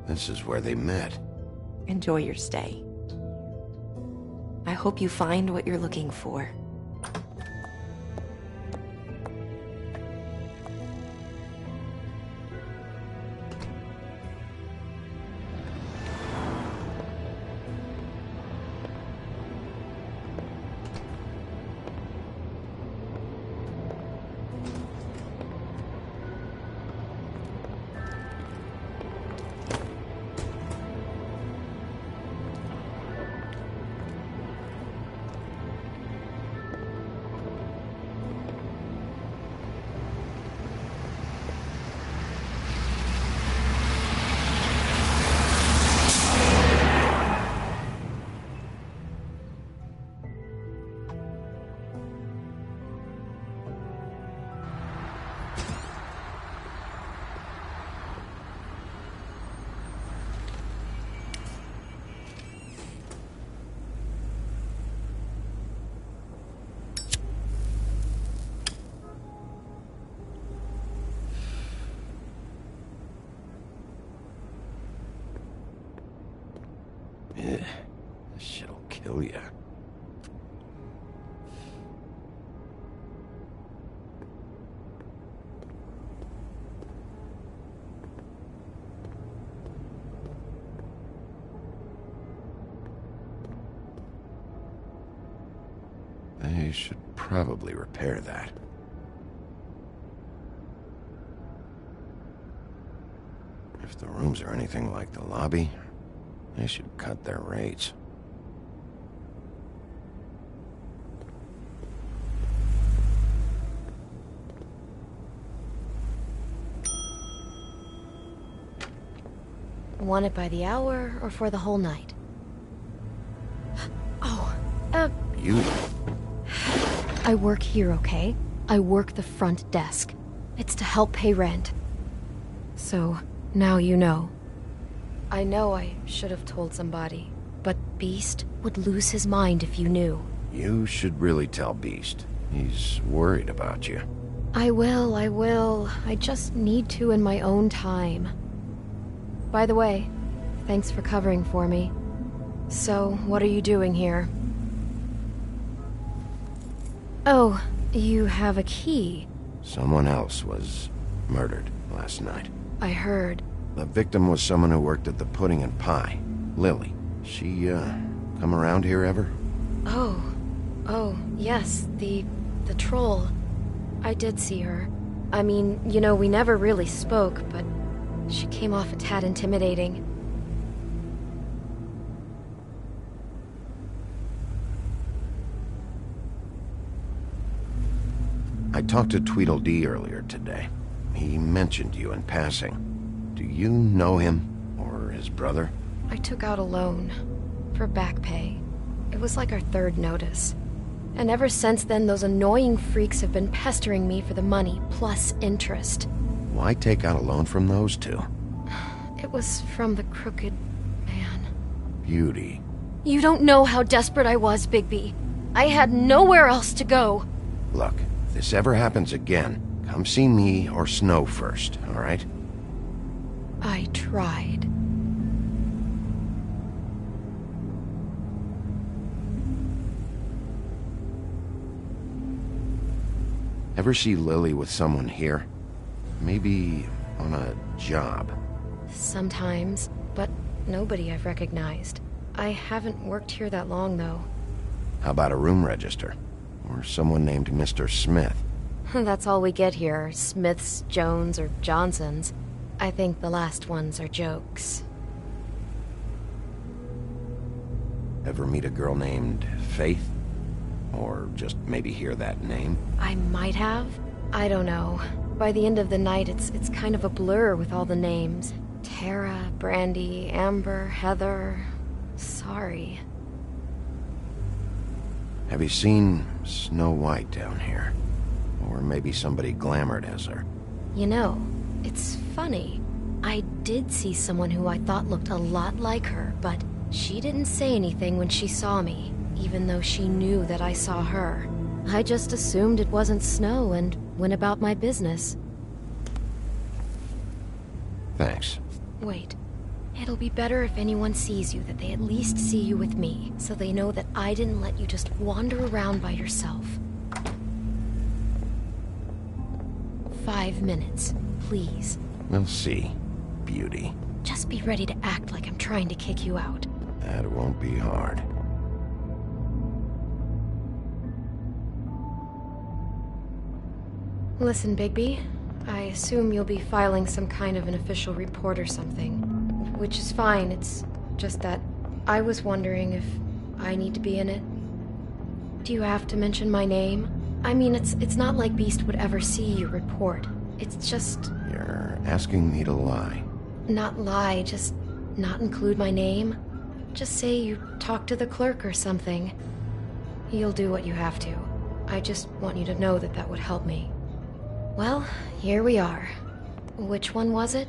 This is where they met. Enjoy your stay. I hope you find what you're looking for. This shit'll kill ya. They should probably repair that. If the rooms are anything like the lobby, they should cut their rates. Want it by the hour or for the whole night? Oh, You? I work here, okay? I work the front desk. It's to help pay rent. So, now you know. I know I should have told somebody, but Beast would lose his mind if you knew. You should really tell Beast. He's worried about you. I will. I just need to in my own time. By the way, thanks for covering for me. So, what are you doing here? Oh, you have a key. Someone else was murdered last night. I heard. The victim was someone who worked at the Pudding and Pie. Lily. She, come around here ever? Oh, yes, the troll. I did see her. I mean, you know, we never really spoke, but she came off a tad intimidating. I talked to Tweedledee earlier today. He mentioned you in passing. Do you know him? Or his brother? I took out a loan. For back pay. It was like our third notice. And ever since then, those annoying freaks have been pestering me for the money, plus interest. Why take out a loan from those two? It was from the crooked man. Beauty. You don't know how desperate I was, Bigby. I had nowhere else to go. Look, if this ever happens again, come see me or Snow first, all right? I tried. Ever see Lily with someone here? Maybe on a job. Sometimes, but nobody I've recognized. I haven't worked here that long, though. How about a room register? Or someone named Mr. Smith? That's all we get here, Smiths, Jones, or Johnsons. I think the last ones are jokes. Ever meet a girl named Faith? Or just maybe hear that name? I might have. I don't know. By the end of the night, it's kind of a blur with all the names. Tara, Brandy, Amber, Heather... Sorry. Have you seen Snow White down here? Or maybe somebody glamored as her? You know, it's funny. I did see someone who I thought looked a lot like her, but She didn't say anything when she saw me, even though she knew that I saw her. I just assumed it wasn't Snow and went about my business. Thanks. Wait. It'll be better if anyone sees you that they at least see you with me, so they know that I didn't let you just wander around by yourself. 5 minutes, please. We'll see, beauty. Just be ready to act like I'm trying to kick you out. That won't be hard. Listen, Bigby. I assume you'll be filing some kind of an official report or something. Which is fine, it's just that I was wondering if I need to be in it. Do you have to mention my name? I mean, it's not like Beast would ever see your report. It's just... You're asking me to lie. Not lie, just not include my name. Just say you talked to the clerk or something. You'll do what you have to. I just want you to know that that would help me. Well, here we are. Which one was it?